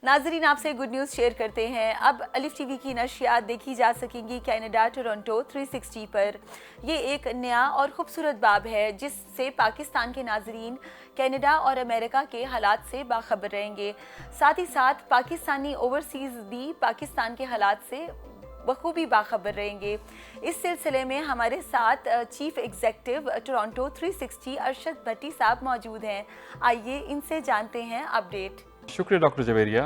नाजरीन, आपसे good news share करते हैं। अब अलिफ टीवी की नशियात देखी जा सकेंगी कनाडा टोरंटो 360 पर। ये एक नया और ख़ूबसूरत बाब है जिससे पाकिस्तान के नाजरीन कनाडा और अमेरिका के हालात से बाखबर रहेंगे। साथ ही साथ पाकिस्तानी ओवरसीज़ भी पाकिस्तान के हालात से बखूबी बाखबर रहेंगे। इस सिलसिले में हमारे साथ चीफ एग्जीक्यूटिव टोरंटो 360 अरशद भट्टी साहब मौजूद हैं। आइए इनसे जानते हैं अपडेट। शुक्रिया डॉक्टर जवेरिया।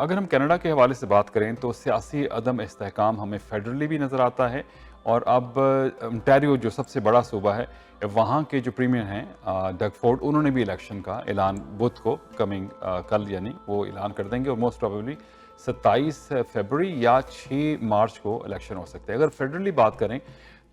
अगर हम कनाडा के हवाले से बात करें तो सियासी अदम इस्तेहकाम हमें फेडरली भी नज़र आता है, और अब ओंटारियो जो सबसे बड़ा सूबा है वहाँ के जो प्रीमियर हैं डग फोर्ड, उन्होंने भी इलेक्शन का ऐलान बुध को कल यानी वो ऐलान कर देंगे, और मोस्ट प्रोबेबली 27 फरवरी या 6 मार्च को इलेक्शन हो सकते हैं। अगर फेडरली बात करें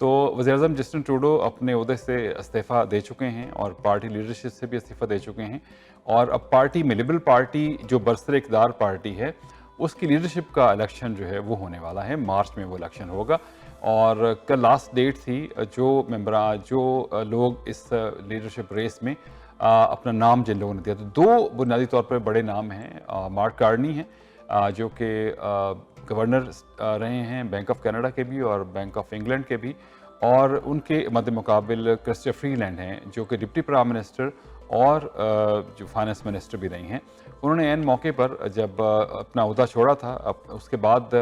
तो वज़ीर-ए-आज़म जस्टिन ट्रूडो अपने ओहदे से इस्तीफ़ा दे चुके हैं और पार्टी लीडरशिप से भी इस्तीफ़ा दे चुके हैं, और अब पार्टी में लिबरल पार्टी जो बरसर इक़्तिदार पार्टी है उसकी लीडरशिप का इलेक्शन जो है वो होने वाला है। मार्च में वो इलेक्शन होगा, और कल लास्ट डेट थी। जो लोग इस लीडरशिप रेस में अपना नाम जिन लोगों ने दिया, तो दो बुनियादी तौर पर बड़े नाम हैं। मार्क कार्नी हैं जो कि गवर्नर रहे हैं बैंक ऑफ कनाडा के भी और बैंक ऑफ इंग्लैंड के भी, और उनके मद्दे मुकाबिल क्रिस्टिया फ्रीलैंड हैं जो कि डिप्टी प्राइम मिनिस्टर और जो फाइनेंस मिनिस्टर भी रही हैं। उन्होंने एन मौके पर जब अपना ओहदा छोड़ा था, उसके बाद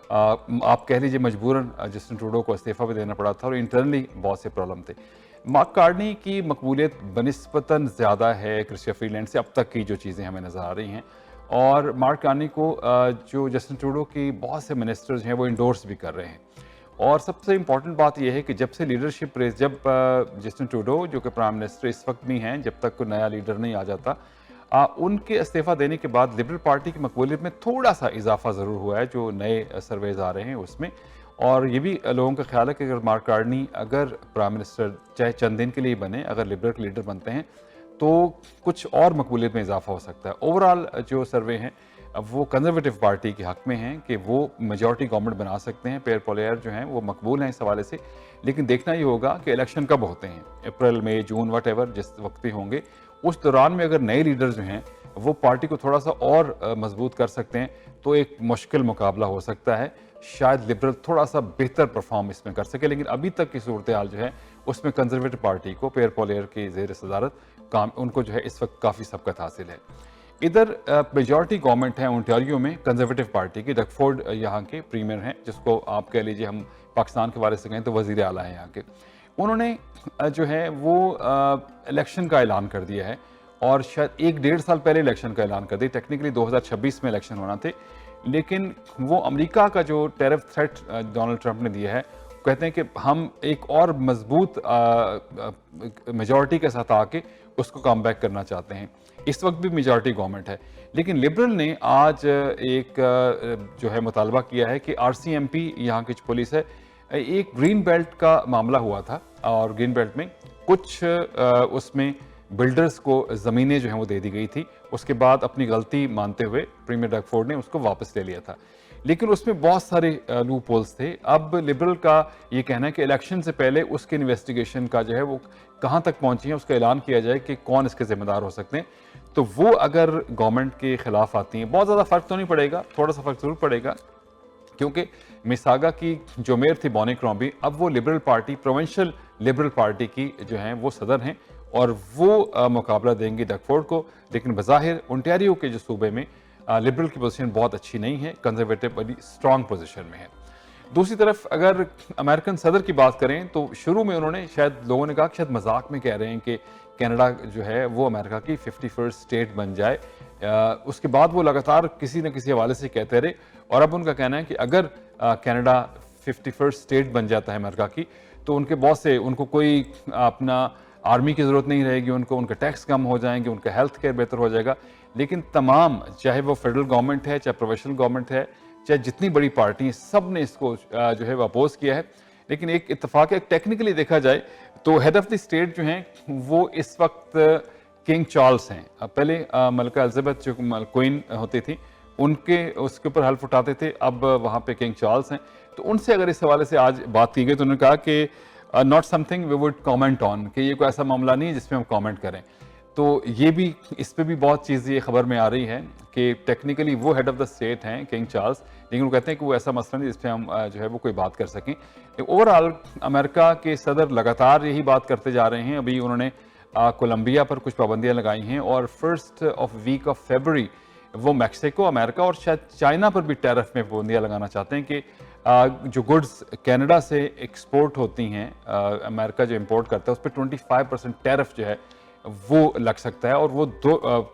आप कह लीजिए मजबूरन जस्टिन ट्रूडो को इस्तीफ़ा भी देना पड़ा था, और इंटरनली बहुत से प्रॉब्लम थे। मार्क कार्नी की मकबूलियत बनिस्बतन ज़्यादा है क्रिस्टिया फ्रीलैंड से, अब तक की जो चीज़ें हमें नज़र आ रही हैं। और मार्क कार्नी को जो जस्टिन ट्रूडो की बहुत से मिनिस्टर्स हैं वो इंडोर्स भी कर रहे हैं। और सबसे इम्पॉर्टेंट बात यह है कि जब से लीडरशिप रेस, जब जस्टिन ट्रूडो जो कि प्राइम मिनिस्टर इस वक्त भी हैं, जब तक कोई नया लीडर नहीं आ जाता, उनके इस्तीफ़ा देने के बाद लिबरल पार्टी की मकबूलियत में थोड़ा सा इजाफा ज़रूर हुआ है, जो नए सर्वेज आ रहे हैं उसमें। और ये भी लोगों का ख्याल है कि अगर मार्क कार्नी अगर प्राइम मिनिस्टर चाहे चंद दिन के लिए बने, अगर लिबरल लीडर बनते हैं तो कुछ और मकबूलियत में इजाफा हो सकता है। ओवरऑल जो सर्वे हैं वो कंजर्वेटिव पार्टी के हक़ में हैं कि वो मेजॉरिटी गवर्नमेंट बना सकते हैं। पेयर पोलियर जो हैं वो मकबूल हैं इस हवाले से, लेकिन देखना ये होगा कि इलेक्शन कब होते हैं, अप्रैल मई जून वट एवर जिस वक्त भी होंगे, उस दौरान में अगर नए लीडर जो हैं वो पार्टी को थोड़ा सा और मजबूत कर सकते हैं तो एक मुश्किल मुकाबला हो सकता है। शायद लिबरल थोड़ा सा बेहतर परफॉर्म इसमें कर सके, लेकिन अभी तक की सूरत हाल जो है उसमें कंजर्वेटिव पार्टी को पेयर पोलियर की ज़ेर सदारत काम उनको जो है इस वक्त काफ़ी सबकत हासिल है। इधर मेजॉरिटी गवर्नमेंट है ओंटारियो में कंजर्वेटिव पार्टी की। डग फोर्ड यहाँ के प्रीमियर हैं, जिसको आप कह लीजिए हम पाकिस्तान के बारे से कहें तो वज़ीर आला हैं यहाँ के। उन्होंने जो है वो इलेक्शन का ऐलान कर दिया है, और शायद 1-1.5 साल पहले इलेक्शन का ऐलान कर दिया। टेक्निकली 2026 में इलेक्शन होना थे, लेकिन वो अमेरिका का जो टेरिफ थ्रेट डोनाल्ड ट्रंप ने दिया है, कहते हैं कि हम एक और मजबूत मेजॉरिटी के साथ आके उसको कम बैक करना चाहते हैं। इस वक्त भी मेजॉरिटी गवर्नमेंट है, लेकिन लिबरल ने आज एक जो है मुतालबा किया है कि RCMP यहाँ की जो पुलिस है, एक ग्रीन बेल्ट का मामला हुआ था, और ग्रीन बेल्ट में कुछ उसमें बिल्डर्स को ज़मीनें जो हैं वो दे दी गई थी। उसके बाद अपनी गलती मानते हुए प्रीमियर डग फोर्ड ने उसको वापस ले लिया था, लेकिन उसमें बहुत सारे लूप होल्स थे। अब लिबरल का ये कहना है कि इलेक्शन से पहले उसके इन्वेस्टिगेशन का जो है वो कहाँ तक पहुँची है, उसका ऐलान किया जाए कि कौन इसके ज़िम्मेदार हो सकते हैं। तो वो अगर गवर्नमेंट के ख़िलाफ़ आती हैं, बहुत ज़्यादा फ़र्क तो नहीं पड़ेगा, थोड़ा सा फ़र्क ज़रूर पड़ेगा, क्योंकि मिसागा की जो मेयर थी बॉनी क्रॉम्बी, अब वो liberal party, provincial liberal party की जो हैं वो सदर हैं, और वो मुकाबला देंगे डग फोर्ड को। लेकिन बज़ाहिर ओंटारियो के जो सूबे में लिबरल की पोजीशन बहुत अच्छी नहीं है, कंजर्वेटिव बड़ी स्ट्रॉन्ग पोजीशन में है। दूसरी तरफ अगर अमेरिकन सदर की बात करें तो शुरू में उन्होंने, शायद लोगों ने कहा कि शायद मजाक में कह रहे हैं कि कनाडा जो है वो अमेरिका की 51st स्टेट बन जाए। उसके बाद वो लगातार किसी न किसी हवाले से कहते रहे, और अब उनका कहना है कि अगर कनाडा 51st स्टेट बन जाता है अमेरिका की, तो उनके बहुत से, उनको कोई अपना आर्मी की ज़रूरत नहीं रहेगी, उनका टैक्स कम हो जाएंगे, उनका हेल्थ केयर बेहतर हो जाएगा। लेकिन तमाम, चाहे वो फेडरल गवर्नमेंट है, चाहे प्रोविंशियल गवर्नमेंट है, चाहे जितनी बड़ी पार्टी, सब ने इसको जो है वो अपोज किया है। लेकिन एक इत्तेफाक है, टेक्निकली देखा जाए तो हेड ऑफ द स्टेट जो हैं वो इस वक्त किंग चार्ल्स हैं। पहले मलका एलिजाबेथ जो क्वीन होती थी, उसके ऊपर हल्फ उठाते थे, अब वहाँ पे किंग चार्ल्स हैं। तो उनसे अगर इस हवाले से आज बात की गई तो उन्होंने कहा कि not something we would comment on, कि ये कोई ऐसा मामला नहीं है जिसमें हम कमेंट करें। तो ये भी, इस पे भी बहुत चीज़ ये खबर में आ रही है कि टेक्निकली वो हेड ऑफ द स्टेट हैं किंग चार्ल्स, लेकिन वो कहते हैं कि वो ऐसा मसला नहीं जिस पे हम जो है वो कोई बात कर सकें। ओवरऑल अमेरिका के सदर लगातार यही बात करते जा रहे हैं। अभी उन्होंने कोलंबिया पर कुछ पाबंदियां लगाई हैं और 1 वीक ऑफ फरवरी वो मैक्सिको, अमेरिका और शायद चाइना पर भी टैरिफ में पाबंदियां लगाना चाहते हैं कि जो गुड्स कनाडा से एक्सपोर्ट होती हैं, अमेरिका जो इंपोर्ट करता है उस पर 25% टैरिफ जो है वो लग सकता है। और वो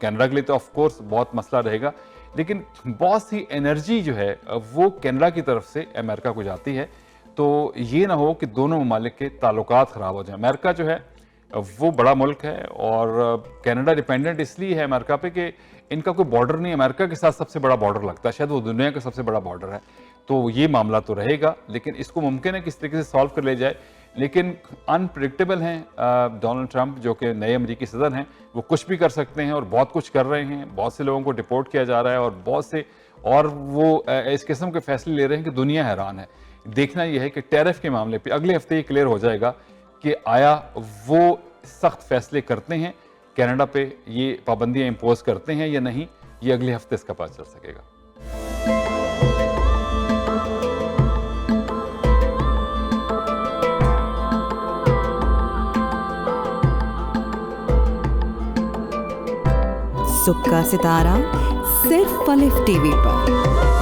कनाडा के लिए तो ऑफ कोर्स बहुत मसला रहेगा, लेकिन बहुत सी एनर्जी जो है वो कनाडा की तरफ से अमेरिका को जाती है। तो ये ना हो कि दोनों ममालिक के ताल्लुकात ख़राब हो जाएं। अमेरिका जो है वो बड़ा मुल्क है और कनाडा डिपेंडेंट इसलिए है अमेरिका पे कि इनका कोई बॉर्डर नहीं, अमेरिका के साथ सबसे बड़ा बॉर्डर लगता है, शायद वो दुनिया का सबसे बड़ा बॉर्डर है। तो ये मामला तो रहेगा, लेकिन इसको मुमकिन है किस तरीके से सॉल्व कर ले जाए। लेकिन अनप्रिडिक्टेबल हैं डोनाल्ड ट्रंप जो कि नए अमरीकी सदर हैं, वो कुछ भी कर सकते हैं और बहुत कुछ कर रहे हैं। बहुत से लोगों को डिपोर्ट किया जा रहा है और बहुत से और वो इस किस्म के फैसले ले रहे हैं कि दुनिया हैरान है। देखना यह है कि टैरिफ के मामले पे अगले हफ्ते ये क्लियर हो जाएगा कि आया वो सख्त फैसले करते हैं कनाडा पे, ये पाबंदियां इंपोज करते हैं या नहीं, ये अगले हफ्ते इसका पता चल सकेगा। सुबह का सितारा सिर्फ अलिफ टीवी पर।